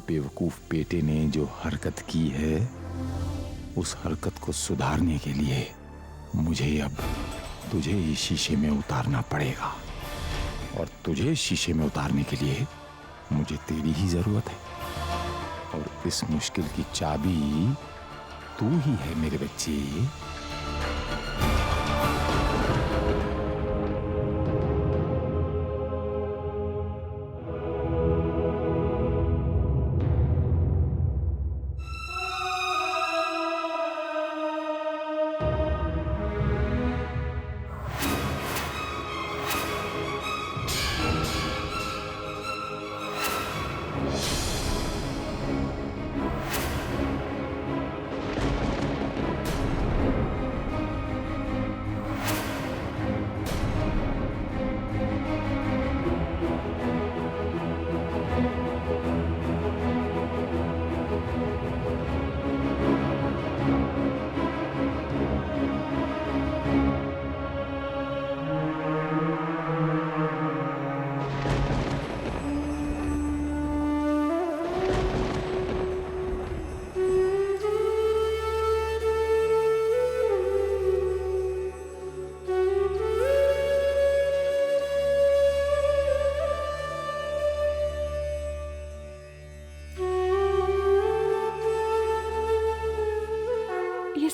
बेवकूफ बेटे ने जो हरकत की है, उस हरकत को सुधारने के लिए मुझे अब तुझे इस शीशे में उतारना पड़ेगा, और तुझे शीशे में उतारने के लिए मुझे तेरी ही जरूरत है। और इस मुश्किल की चाबी तू ही है मेरे बच्चे।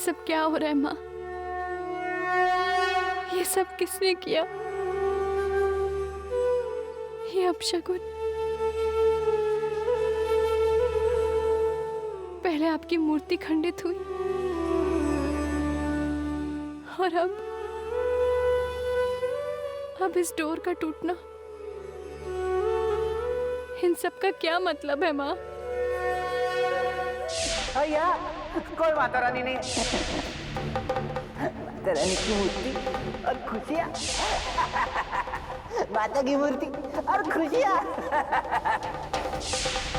सब क्या हो रहा है माँ? ये सब किसने किया? ये अपशगुन। पहले आपकी मूर्ति खंडित हुई और अब इस डोर का टूटना। इन सब का क्या मतलब है माँ? भैया कोई माता रानी नहीं, माता रानी की मूर्ति और खुशियाँ, माता की मूर्ति और खुशियाँ।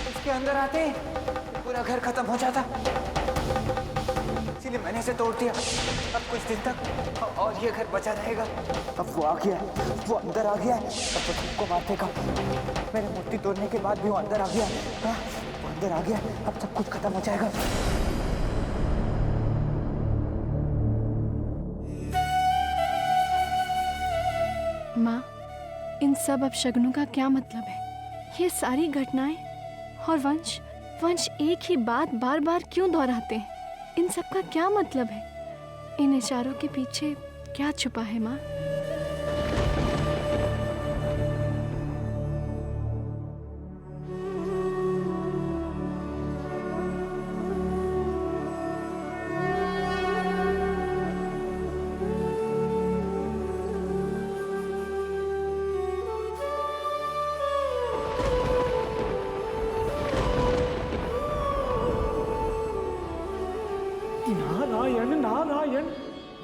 इसके अंदर आते पूरा घर खत्म हो जाता, इसीलिए मैंने इसे तोड़ दिया। अब कुछ दिन तक और ये घर बचा रहेगा। अब वो आ गया, वो अंदर आ गया, अब वो सबको मार देगा। मेरी मूर्ति तोड़ने के बाद भी वो अंदर आ गया, वो अंदर आ गया, अब सब कुछ खत्म हो जाएगा। माँ, इन सब अपशगुनों का क्या मतलब है? ये सारी घटनाएं और वंश एक ही बात बार बार क्यों दोहराते हैं? इन सब का क्या मतलब है? इन इशारों के पीछे क्या छुपा है माँ? नारायण नारायण।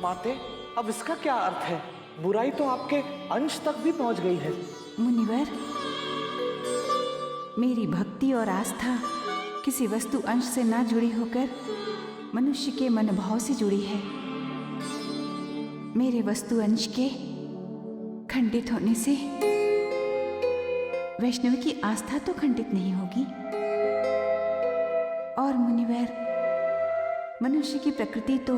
माते, अब इसका क्या अर्थ है? बुराई तो आपके अंश तक भी पहुंच गई है। मुनिवर, मेरी भक्ति और आस्था किसी वस्तु अंश से ना जुड़ी होकर मनुष्य के मनोभाव से जुड़ी है। मेरे वस्तु अंश के खंडित होने से वैष्णवी की आस्था तो खंडित नहीं होगी। और मुनिवर, मनुष्य की प्रकृति तो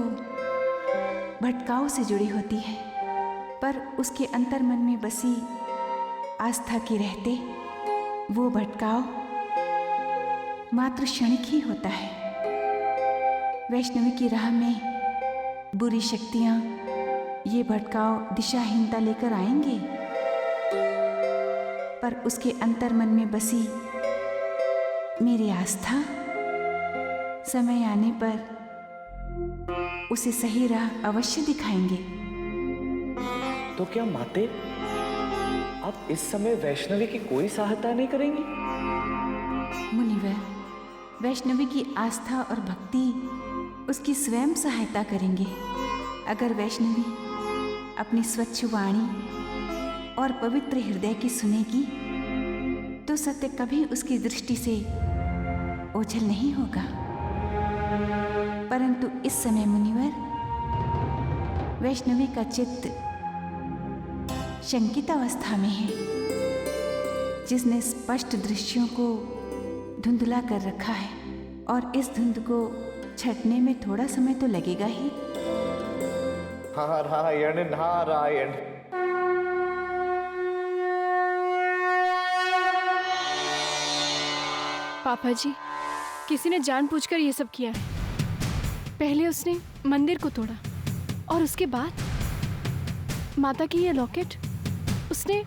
भटकाव से जुड़ी होती है, पर उसके अंतर्मन में बसी आस्था के रहते वो भटकाव मात्र क्षणिक ही होता है। वैष्णवी की राह में बुरी शक्तियां ये भटकाव दिशाहीनता लेकर आएंगे, पर उसके अंतर्मन में बसी मेरी आस्था समय आने पर उसे सही राह अवश्य दिखाएंगे। तो क्या माते, आप इस समय वैष्णवी की कोई सहायता नहीं करेंगी? मुनिवर, वैष्णवी की आस्था और भक्ति उसकी स्वयं सहायता करेंगे। अगर वैष्णवी अपनी स्वच्छ वाणी और पवित्र हृदय की सुनेगी तो सत्य कभी उसकी दृष्टि से ओझल नहीं होगा। परंतु इस समय मुनिवर, वैष्णवी का चित्त शंकित अवस्था में है। जिसने स्पष्ट दृश्यों को धुंधला कर रखा है और इस धुंध को छटने में थोड़ा समय तो लगेगा ही। नारायण नारायण। पापा जी, किसी ने जानबूझकर ये सब किया है। पहले उसने मंदिर को तोड़ा और उसके बाद माता की ये लॉकेट उसने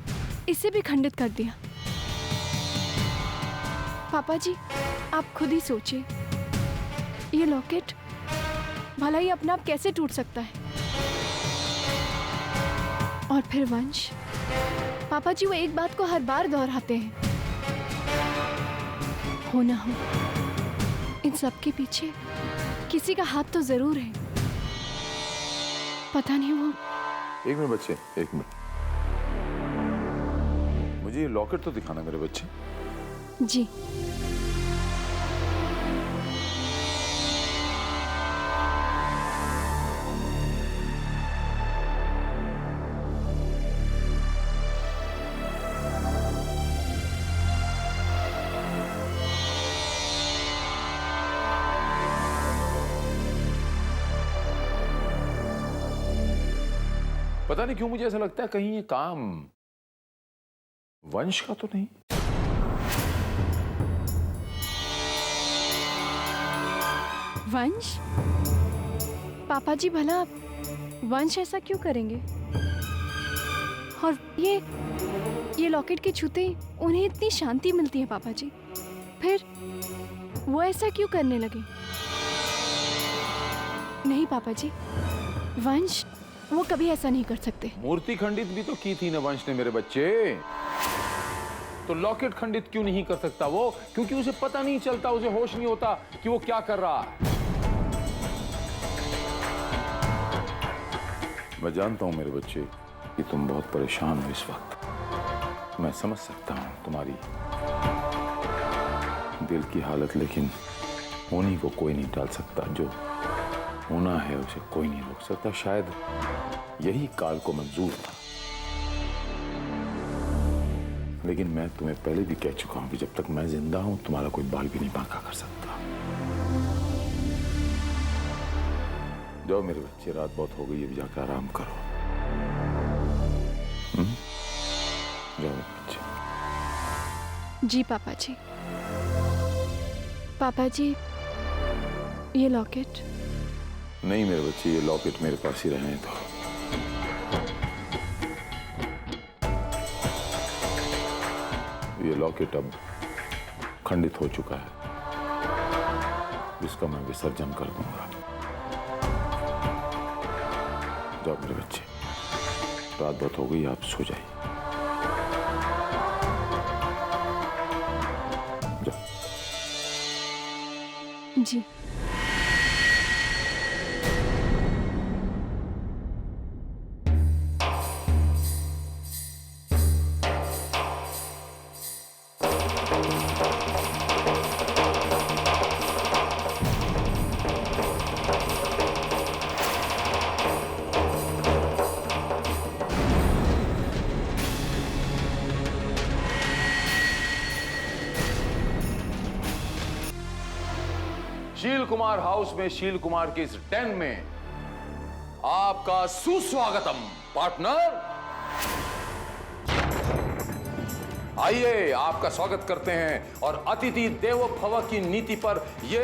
इसे भी खंडित कर दिया। पापा जी, आप खुद ही सोचिए, ये लॉकेट भला ही अपने आप कैसे टूट सकता है। और फिर वंश, पापा जी वो एक बात को हर बार दोहराते हैं, हो ना हो इन सब के पीछे किसी का हाथ तो जरूर है। पता नहीं वो। एक मिनट बच्चे, एक मिनट, मुझे ये लॉकेट तो दिखाना मेरे बच्चे। जी। पता नहीं क्यों मुझे ऐसा लगता है कहीं ये काम वंश का तो नहीं। वंश? पापा जी भला वंश ऐसा क्यों करेंगे? और ये लॉकेट के छूते ही उन्हें इतनी शांति मिलती है पापा जी, फिर वो ऐसा क्यों करने लगे? नहीं पापा जी, वंश वो कभी ऐसा नहीं कर सकते। मूर्ति खंडित भी तो की थी ना वंश ने मेरे बच्चे, तो लॉकेट खंडित क्यों नहीं कर सकता वो? क्योंकि उसे पता नहीं चलता, उसे होश नहीं होता कि वो क्या कर रहा है। मैं जानता हूं मेरे बच्चे कि तुम बहुत परेशान हो इस वक्त। मैं समझ सकता हूं तुम्हारी दिल की हालत, लेकिन होने को कोई नहीं टाल सकता। जो होना है उसे कोई नहीं रोक सकता। शायद यही काल को मंजूर था, लेकिन मैं तुम्हें पहले भी कह चुका हूं कि जब तक मैं जिंदा हूं तुम्हारा कोई बाल भी नहीं बांका कर सकता। जाओ मेरे बच्चे, रात बहुत हो गई, अभी जाकर आराम करो। जाओ मेरे बच्चे। जी पापा जी। पापा जी, ये लॉकेट? नहीं मेरे बच्चे, ये लॉकेट मेरे पास ही रहने दो। ये लॉकेट अब खंडित हो चुका है, इसका मैं विसर्जन कर दूंगा। जाओ मेरे बच्चे, रात बहुत हो गई, आप सो जाइए। जाओ। जी। शील कुमार हाउस में, शील कुमार के इस डेन में आपका सुस्वागतम पार्टनर। आइए आपका स्वागत करते हैं और अतिथि देवो भव की नीति पर ये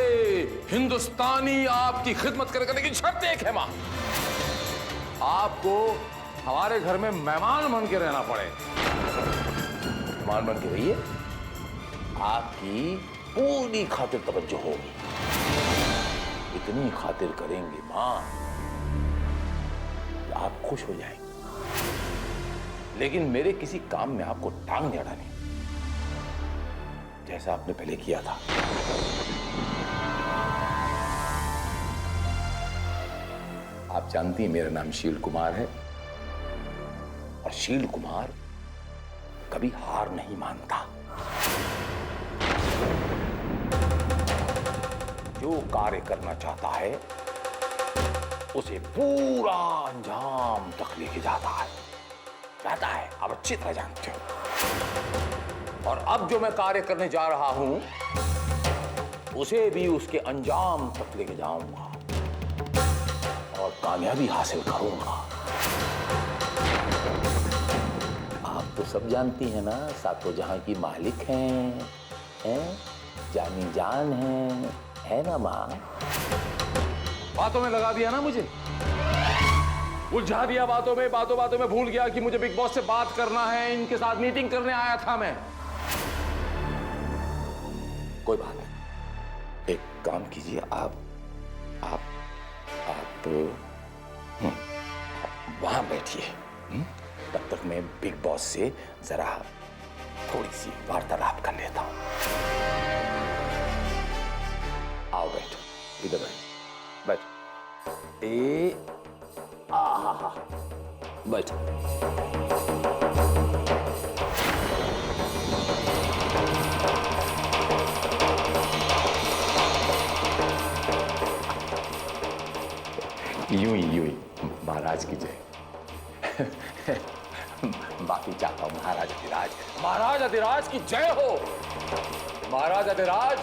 हिंदुस्तानी आपकी खिदमत करेगा, लेकिन शर्त एक है मां, आपको हमारे घर में मेहमान बन के रहना पड़े। मेहमान बन के रहिए, आपकी पूरी खातिर तवज्जो होगी। इतनी खातिर करेंगे मां, आप खुश हो जाएंगे, लेकिन मेरे किसी काम में आपको टांग नहीं अड़ानी, जैसा आपने पहले किया था। आप जानती हैं मेरा नाम शील कुमार है, और शील कुमार कभी हार नहीं मानता। जो कार्य करना चाहता है उसे पूरा अंजाम तक लेके जाता है, आप अच्छी तरह जानते हो। और अब जो मैं कार्य करने जा रहा हूं उसे भी उसके अंजाम तक लेके जाऊंगा और कामयाबी हासिल करूंगा। आप तो सब जानती हैं ना, सातों जहां की मालिक हैं, जानी जान है ना माँ? बातों में लगा दिया ना मुझे, उलझा दिया बातों में भूल गया कि मुझे बिग बॉस से बात करना है, इनके साथ मीटिंग करने आया था मैं। कोई बात नहीं, एक काम कीजिए, आप वहां बैठिए, तब तक मैं बिग बॉस से जरा थोड़ी सी वार्तालाप कर लेता हूं। आओ बैठो, इधर बैठो, बैठो। यूं ही महाराज की जय। माफी चाहता हूं महाराज अधिराज, महाराज अधिराज की जय हो। महाराज अधिराज,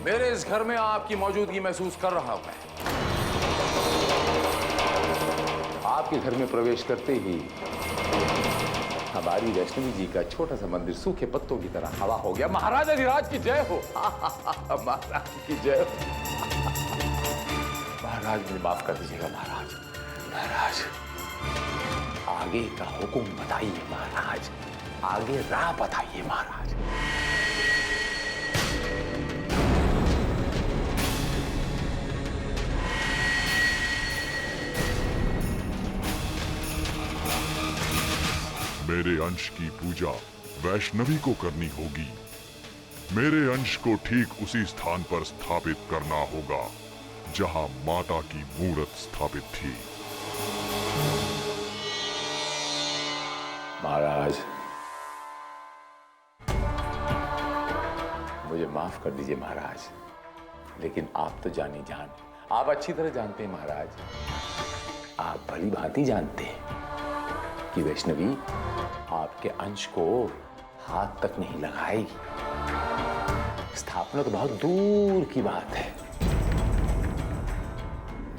मेरे इस घर में आपकी मौजूदगी महसूस कर रहा हूं मैं। आपके घर में प्रवेश करते ही हमारी वैष्णवी जी का छोटा सा मंदिर सूखे पत्तों की तरह हवा हो गया। महाराज अधिराज की जय हो। महाराज की जय हो। महाराज मुझे माफ कर दीजिएगा महाराज। महाराज आगे का हुक्म बताइए महाराज, आगे राह बताइए महाराज। मेरे अंश की पूजा वैष्णवी को करनी होगी। मेरे अंश को ठीक उसी स्थान पर स्थापित करना होगा जहां माता की मूर्त स्थापित थी। महाराज मुझे माफ कर दीजिए महाराज, लेकिन आप तो जानी जान, आप अच्छी तरह जानते हैं महाराज, आप भली भांति जानते हैं कि वैष्णवी आपके अंश को हाथ तक नहीं लगाएगी। स्थापना तो बहुत दूर की बात है।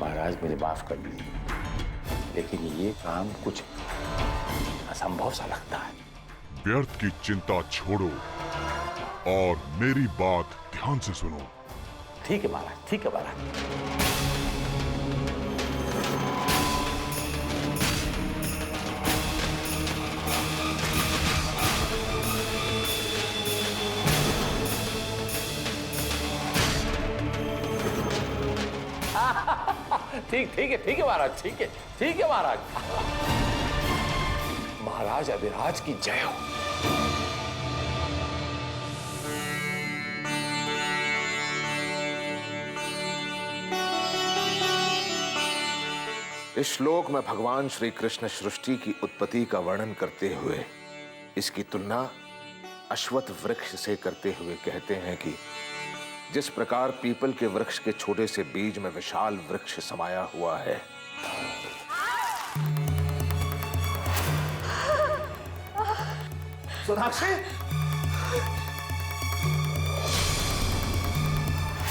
महाराज मुझे माफ कर दीजिए, लेकिन ये काम कुछ असंभव सा लगता है। व्यर्थ की चिंता छोड़ो और मेरी बात ध्यान से सुनो। ठीक है महाराज, ठीक है महाराज। ठीक है महाराज, ठीक है महाराज। महाराज अधिराज की जय हो। इस श्लोक में भगवान श्री कृष्ण सृष्टि की उत्पत्ति का वर्णन करते हुए इसकी तुलना अश्वत्थ वृक्ष से करते हुए कहते हैं कि जिस प्रकार पीपल के वृक्ष के छोटे से बीज में विशाल वृक्ष समाया हुआ है, सोनाक्षी,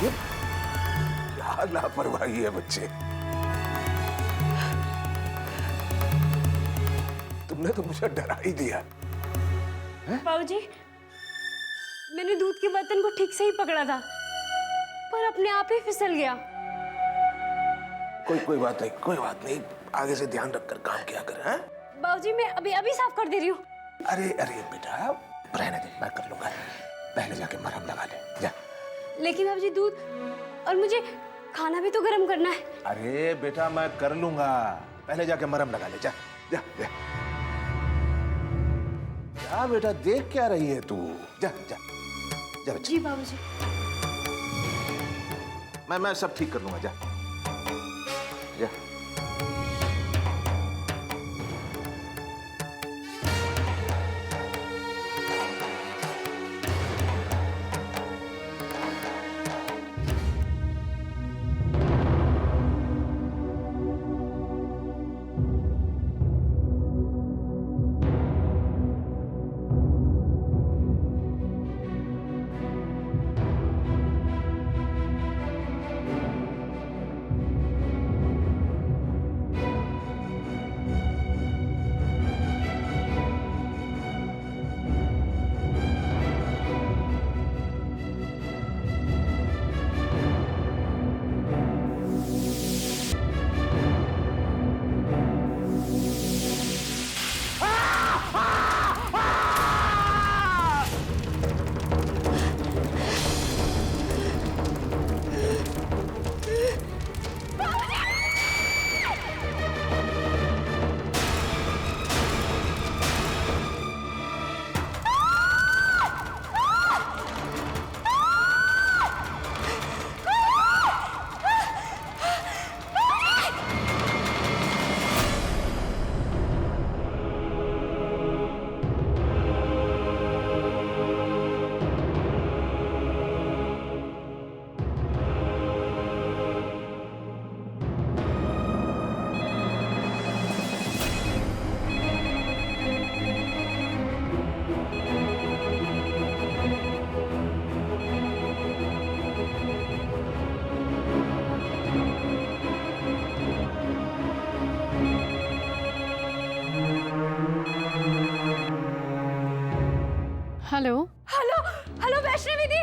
क्या लापरवाही है बच्चे। तुमने तो मुझे डरा ही दिया। बाबूजी, मैंने दूध के बर्तन को ठीक से ही पकड़ा था, पर अपने आप ही फिसल गया। कोई बात नहीं, आगे से ध्यान रखकर काम किया कर। हैं? बाबूजी, मैं अभी साफ कर दे रही हूँ। अरे बेटा, रहने दे, मैं कर लूंगा। पहले जाके मरहम लगा ले, जा। लेकिन बाबूजी, दूध और मुझे खाना भी तो गर्म करना है। अरे बेटा, मैं कर लूंगा, पहले जाके मरहम लगा ले, जा जा जा। क्या बेटा, देख क्या रही है तू? जा जा जा बच्चा। जी बाबूजी। मैं सब ठीक कर लूंगा, जा जा। हेलो हेलो हेलो वैष्णवी दी,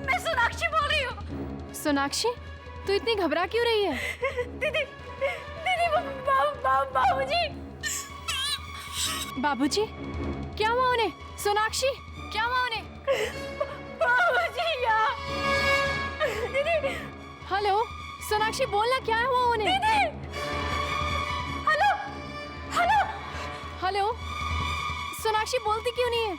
मैं सोनाक्षी बोल रही हूँ। सोनाक्षी, तू इतनी घबरा क्यों रही है? दीदी दीदी बाबूजी। बाबूजी? क्या हुआ उन्हें? सोनाक्षी, क्या हुआ उन्हें? बाबूजी यार। दीदी। हेलो सोनाक्षी, बोलना क्या हुआ उन्हें? दीदी। हेलो हेलो हेलो सोनाक्षी, बोलती क्यों नहीं है?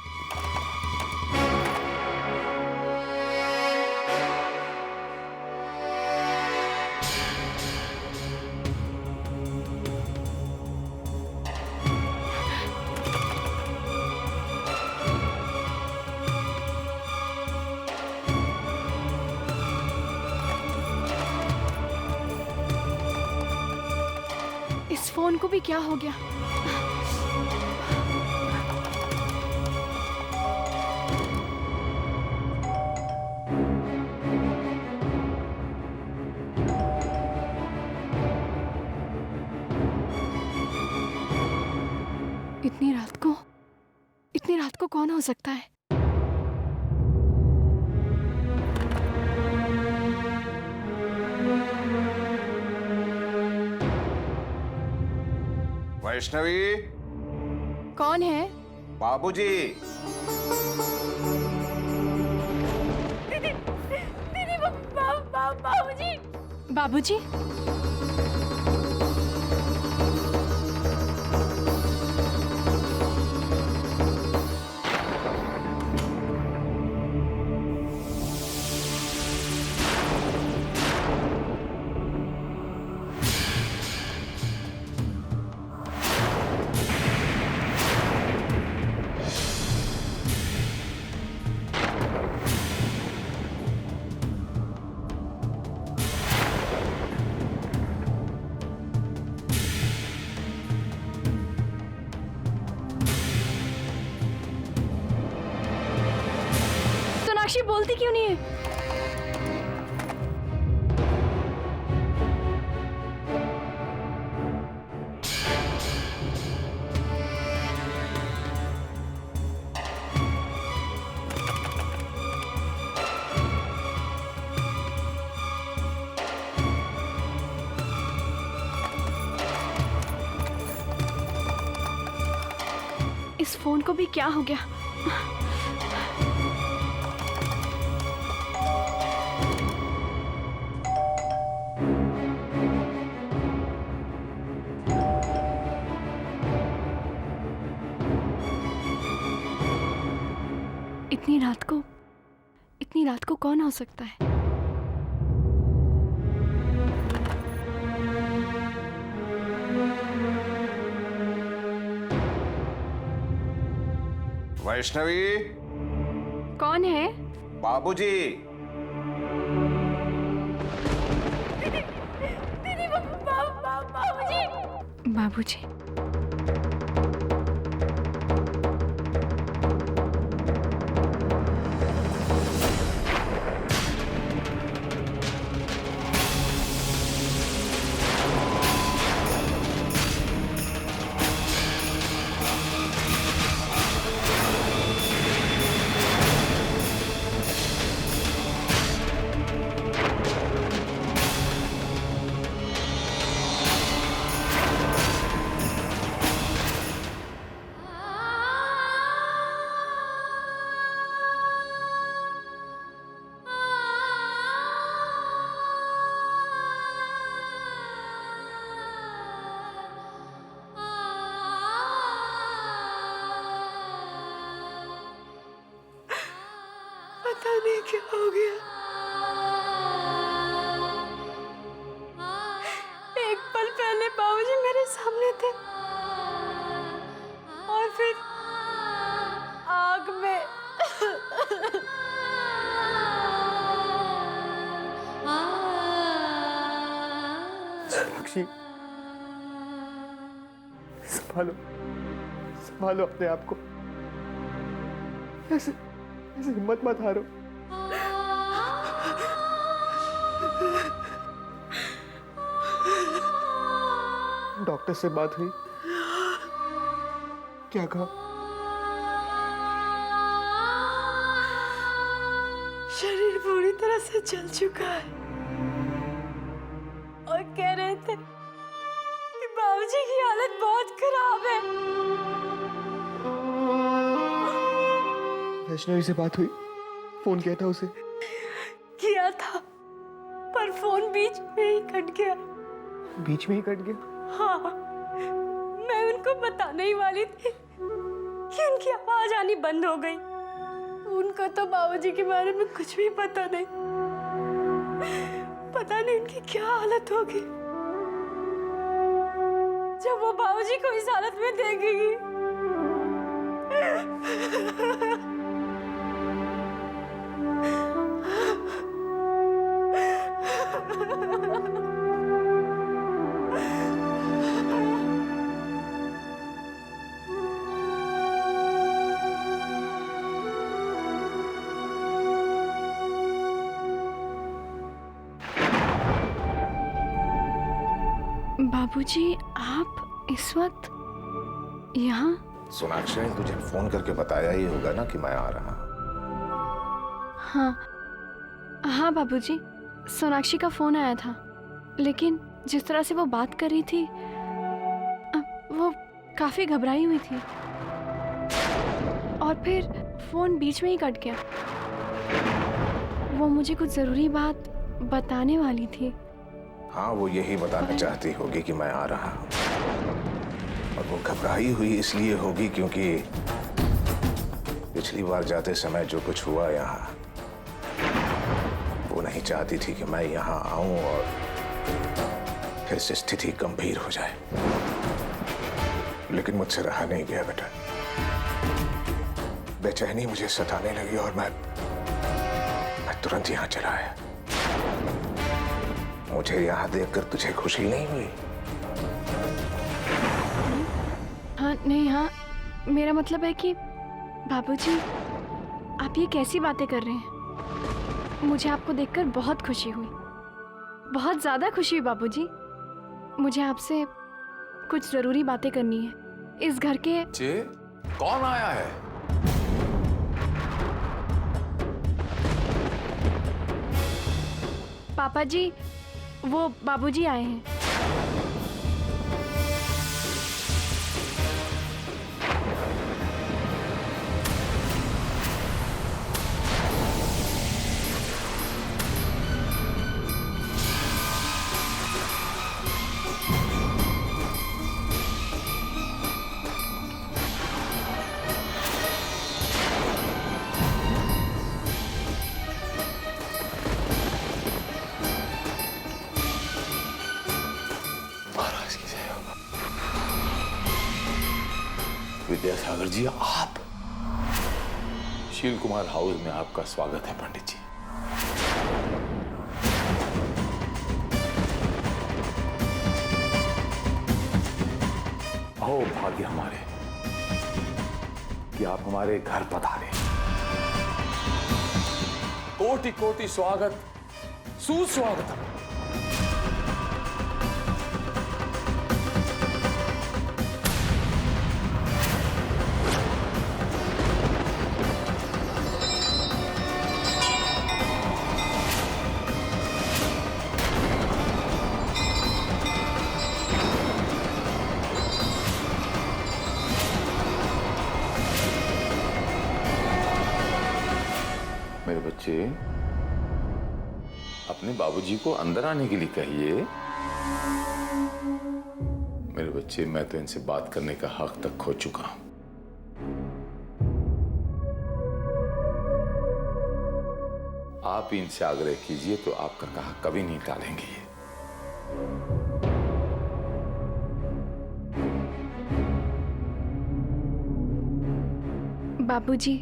इस फोन को भी क्या हो गया? इतनी रात को कौन हो सकता है? वैष्णवी। कौन है? बाबूजी। दीदी बाबूजी। बाबूजी? सोनाक्षी बोलती क्यों नहीं है? इस फोन को भी क्या हो गया? इतनी रात को कौन हो सकता है? वैष्णवी। कौन है? बाबूजी। दीदी बाबूजी। बाबूजी? पता नहीं क्या हो गया। एक पल पहले बाबूजी मेरे सामने थे और फिर आग में। सोनाक्षी, संभालो संभालो अपने आप को। ऐसे हिम्मत मत हारो। डॉक्टर से बात हुई? क्या कहा? शरीर पूरी तरह से जल चुका है और कह रहे थे कि बाबूजी की हालत बहुत खराब है। वैष्णवी से बात हुई? फोन किया था उसे? किया था, पर फोन बीच में ही कट गया। बीच में ही कट गया? हाँ, मैं उनको बताने ही वाली थी कि उनकी आवाज आनी बंद हो गई। उनको तो बाबूजी के बारे में कुछ भी पता नहीं। पता नहीं उनकी क्या हालत होगी जब वो बाबूजी को इस हालत में देखेगी। बाबूजी, आप इस वक्त यहाँ? सोनाक्षी ने तुझे फोन करके बताया ही होगा ना कि मैं आ रहा हूं। हाँ बाबूजी, सोनाक्षी का फोन आया था, लेकिन जिस तरह से वो बात कर रही थी वो काफी घबराई हुई थी और फिर फोन बीच में ही कट गया। वो मुझे कुछ जरूरी बात बताने वाली थी। हाँ, वो यही बताना चाहती होगी कि मैं आ रहा हूं, और वो घबराई हुई इसलिए होगी क्योंकि पिछली बार जाते समय जो कुछ हुआ यहाँ, वो नहीं चाहती थी कि मैं यहाँ आऊं और फिर से स्थिति गंभीर हो जाए। लेकिन मुझसे रहा नहीं गया बेटा। बेचैनी मुझे सताने लगी और मैं तुरंत यहाँ चला आया। मुझे यहाँ देखकर तुझे खुशी नहीं हुई? हाँ नहीं, हाँ मेरा मतलब है कि बाबूजी, आप ये कैसी बातें कर रहे हैं? मुझे आपको देखकर बहुत खुशी हुई, बहुत ज्यादा खुशी हुई बाबूजी। मुझे आपसे कुछ जरूरी बातें करनी है। इस घर के कौन आया है? पापा जी, वो बाबूजी आए हैं। विद्यासागर जी, आप? शील कुमार हाउस में आपका स्वागत है पंडित जी। अहो भाग्य हमारे कि आप हमारे घर पधारे। कोटि कोटि स्वागत, सुस्वागतम। मेरे बच्चे, अपने बाबूजी को अंदर आने के लिए कहिए। मेरे बच्चे, मैं तो इनसे बात करने का हक तक खो चुका हूं। आप इनसे आग्रह कीजिए तो आपका कहा कभी नहीं टालेंगे ये। बाबूजी,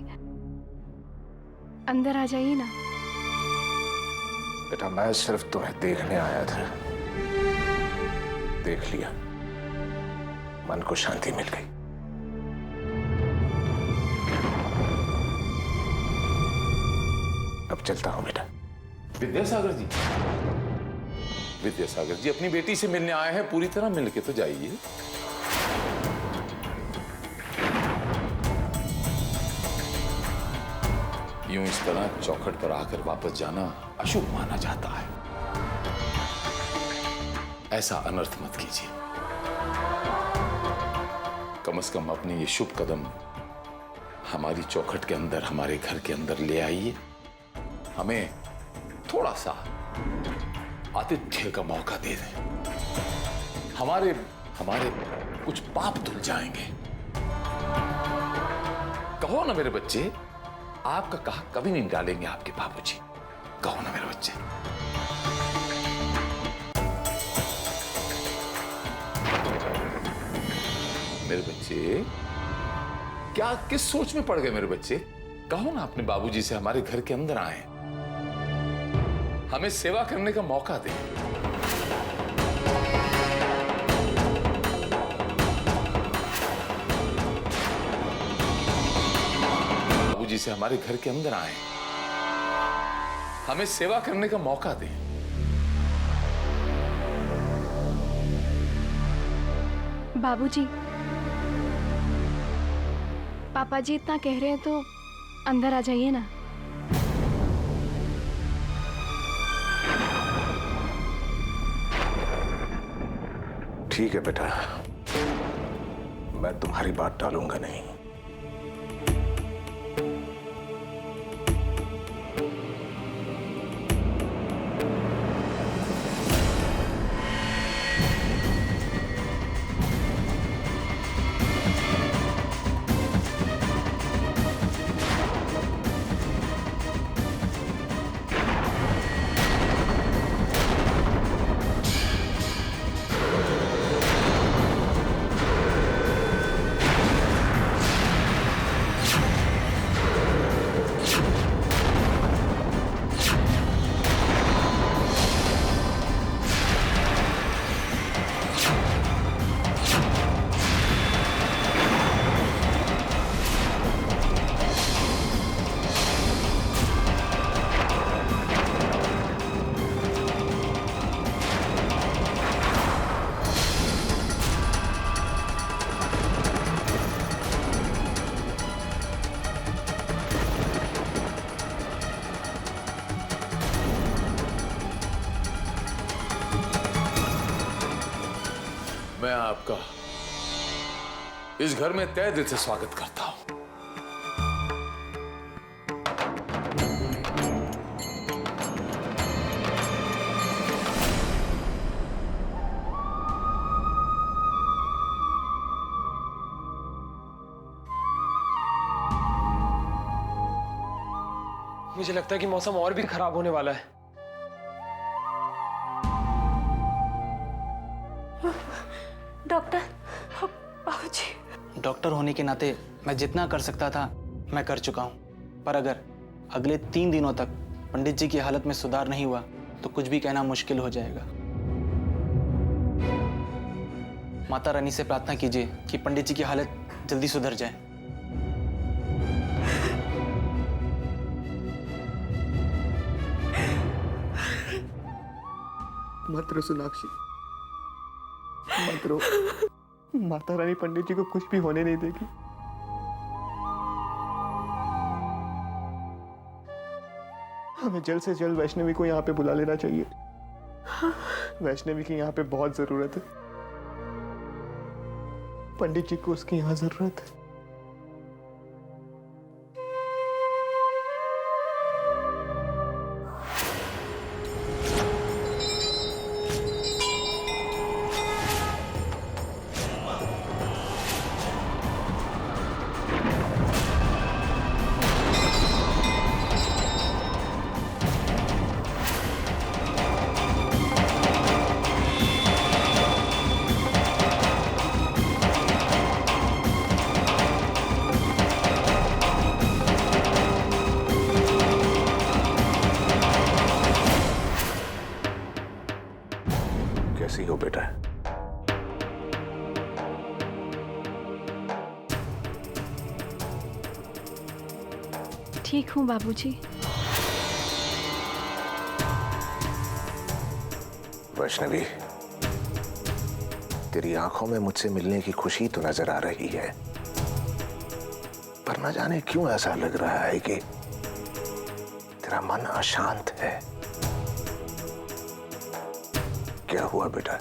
अंदर आ जाइए ना। बेटा, मैं सिर्फ तुम्हें देखने आया था। देख लिया, मन को शांति मिल गई। अब चलता हूं बेटा। विद्यासागर जी, विद्यासागर जी अपनी बेटी से मिलने आए हैं, पूरी तरह मिल के तो जाइए। यूं इस तरह चौखट पर आकर वापस जाना अशुभ माना जाता है। ऐसा अनर्थ मत कीजिए। कम से कम अपने ये शुभ कदम हमारी चौखट के अंदर, हमारे घर के अंदर ले आइए। हमें थोड़ा सा आतिथ्य का मौका दे दें। हमारे कुछ पाप धुल जाएंगे। कहो ना मेरे बच्चे, आपका कहा कभी नहीं डालेंगे आपके बाबूजी। कहो ना मेरे बच्चे। मेरे बच्चे, क्या किस सोच में पड़ गए मेरे बच्चे? कहो ना अपने बाबूजी से हमारे घर के अंदर आए, हमें सेवा करने का मौका दें। बाबूजी से हमारे घर के अंदर आए, हमें सेवा करने का मौका दें। बाबूजी, पापा जी इतना कह रहे हैं तो अंदर आ जाइए ना। ठीक है बेटा, मैं तुम्हारी बात टालूंगा नहीं। मैं आपका इस घर में तहे दिल से स्वागत करता हूं। मुझे लगता है कि मौसम और भी खराब होने वाला है। डॉक्टर, बाबूजी। डॉक्टर होने के नाते मैं जितना कर सकता था मैं कर चुका हूं, पर अगर अगले 3 दिनों तक पंडित जी की हालत में सुधार नहीं हुआ तो कुछ भी कहना मुश्किल हो जाएगा। माता रानी से प्रार्थना कीजिए कि पंडित जी की हालत जल्दी सुधर जाए। मत रो सोनाक्षी, मत रो। माता रानी पंडित जी को कुछ भी होने नहीं देगी। हमें जल्द से जल्द वैष्णवी को यहाँ पे बुला लेना चाहिए। वैष्णवी की यहाँ पे बहुत जरूरत है। पंडित जी को उसकी यहाँ जरूरत है। कैसी हो बेटा? ठीक हूँ बाबूजी। वैष्णवी, तेरी आंखों में मुझसे मिलने की खुशी तो नजर आ रही है, पर न जाने क्यों ऐसा लग रहा है कि तेरा मन अशांत है। क्या हुआ बेटा?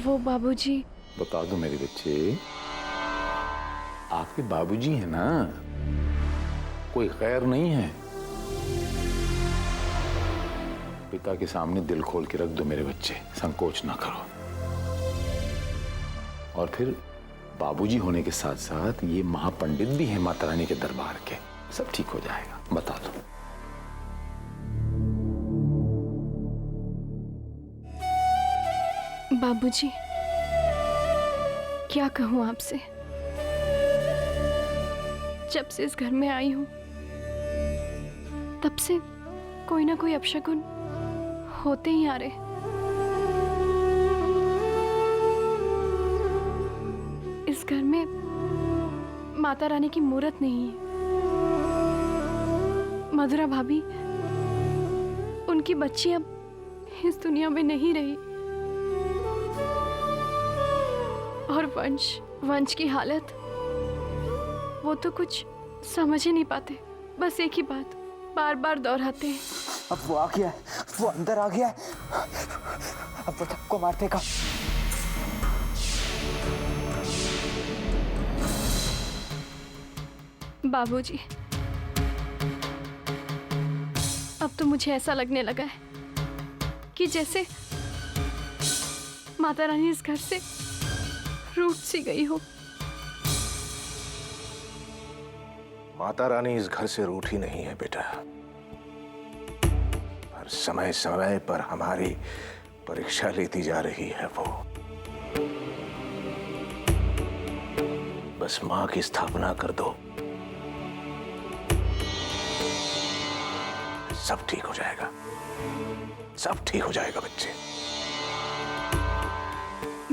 वो बाबूजी। बता दो मेरे बच्चे, आपके बाबूजी हैं ना, कोई गैर नहीं है। पिता के सामने दिल खोल के रख दो मेरे बच्चे, संकोच ना करो। और फिर बाबूजी होने के साथ साथ ये महापंडित भी हैं माता रानी के दरबार के, सब ठीक हो जाएगा। बता दो। बाबूजी, क्या कहूं आपसे, जब से इस घर में आई हूं तब से कोई ना कोई अपशकुन होते ही आ रहे। इस घर में माता रानी की मूर्त नहीं है। मधुरा भाभी, उनकी बच्ची अब इस दुनिया में नहीं रही। और वंश की हालत, वो तो कुछ समझ ही नहीं पाते, बस एक ही बात बार बार दोहराते हैं। अब वो आ गया है, वो अंदर आ गया है, अब वो सबको मार देगा। बाबूजी, अब तो मुझे ऐसा लगने लगा है कि जैसे माता रानी इस घर से रूठ सी गई हो। माता रानी इस घर से रूठी नहीं है बेटा, पर समय समय पर हमारी परीक्षा लेती जा रही है वो। बस मां की स्थापना कर दो, सब ठीक हो जाएगा, सब ठीक हो जाएगा बच्चे।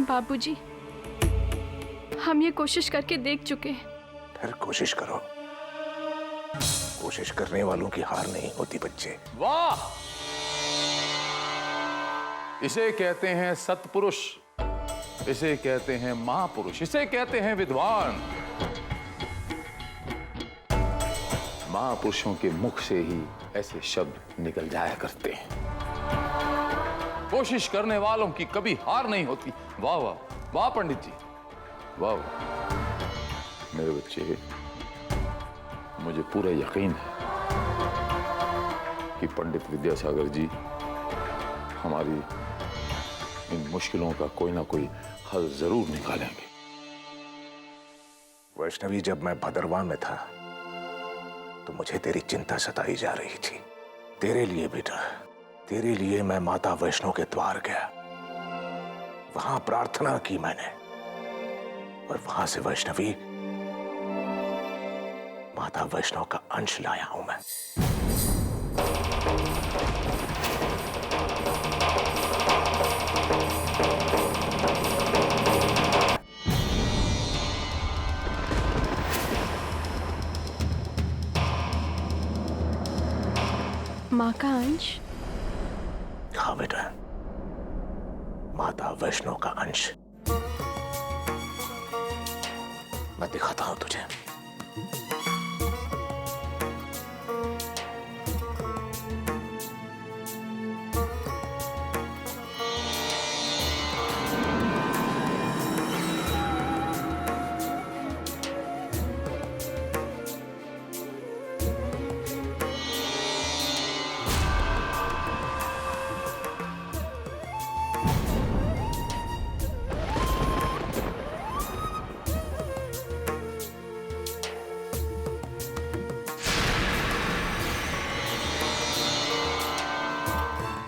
बाबूजी, हम ये कोशिश करके देख चुके हैं। फिर कोशिश करो, कोशिश करने वालों की हार नहीं होती बच्चे। वाह! इसे कहते हैं सत्पुरुष, इसे कहते हैं महापुरुष, इसे कहते हैं विद्वान। महापुरुषों के मुख से ही ऐसे शब्द निकल जाया करते हैं। कोशिश करने वालों की कभी हार नहीं होती। वाह वाह वाह पंडित जी, वाह वाह। मेरे बच्चे, मुझे पूरा यकीन है कि पंडित विद्यासागर जी हमारी इन मुश्किलों का कोई ना कोई हल जरूर निकालेंगे। वैष्णवी, जब मैं भदरवा में था तो मुझे तेरी चिंता सताई जा रही थी। तेरे लिए बेटा, तेरे लिए मैं माता वैष्णो के द्वार गया, वहां प्रार्थना की मैंने, और वहां से वैष्णवी माता वैष्णो का अंश लाया हूं मैं। माँ का अंश? हाँ बेटा, माता वैष्णो का अंश। मैं दिखाता हूं तुझे।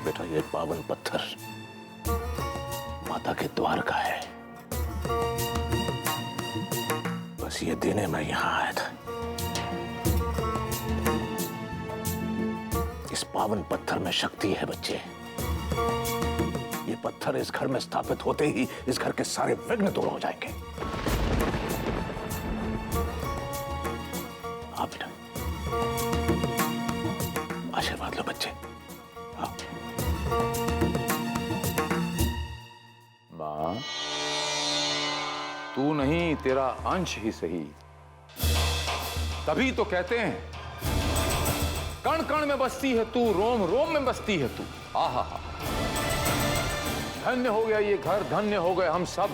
बेटा, ये पावन पत्थर माता के द्वार का है। बस ये देने मैं यहां आया था। इस पावन पत्थर में शक्ति है बच्चे। ये पत्थर इस घर में स्थापित होते ही इस घर के सारे विघ्न दूर हो जाएंगे। आप बेटा, आशीर्वाद लो बच्चे। माँ, तू नहीं, तेरा अंश ही सही। तभी तो कहते हैं कण कण में बसती है तू, रोम रोम में बसती है तू। आहा, धन्य हो गया ये घर, धन्य हो गए हम सब।